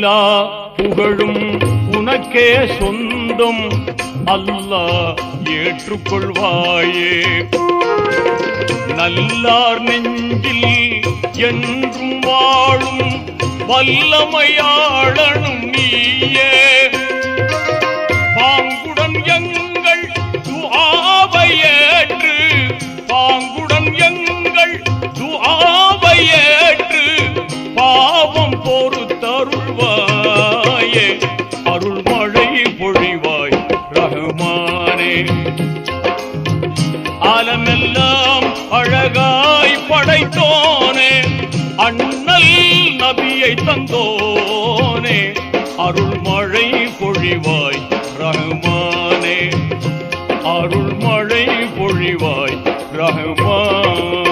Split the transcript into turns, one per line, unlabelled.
எல்லா புகழும் உனக்கே சொந்தம் அல்லாஹ் ஏற்றுக்கொள்வாயே. நல்லார் நெஞ்சில் என்றும் வாழும் வல்லமையாளனும் நீயே. பாங்குடன் எங்கள் துஆவை ஏற்று, பாங்குடன் எங்கள் துஆவை ஏற்று பாவம் பொறுத்தருள்வாயே. அருள்மழை பொழிவாய் ரஹ்மானே. ஆலமெல்லாம் அழகாய் படைத்தோனே, அண்ணல் நபியை தந்தோனே. அருள்மழை பொழிவாய் ரஹ்மானே, அருள்மழை பொழிவாய் ரஹ்மானே.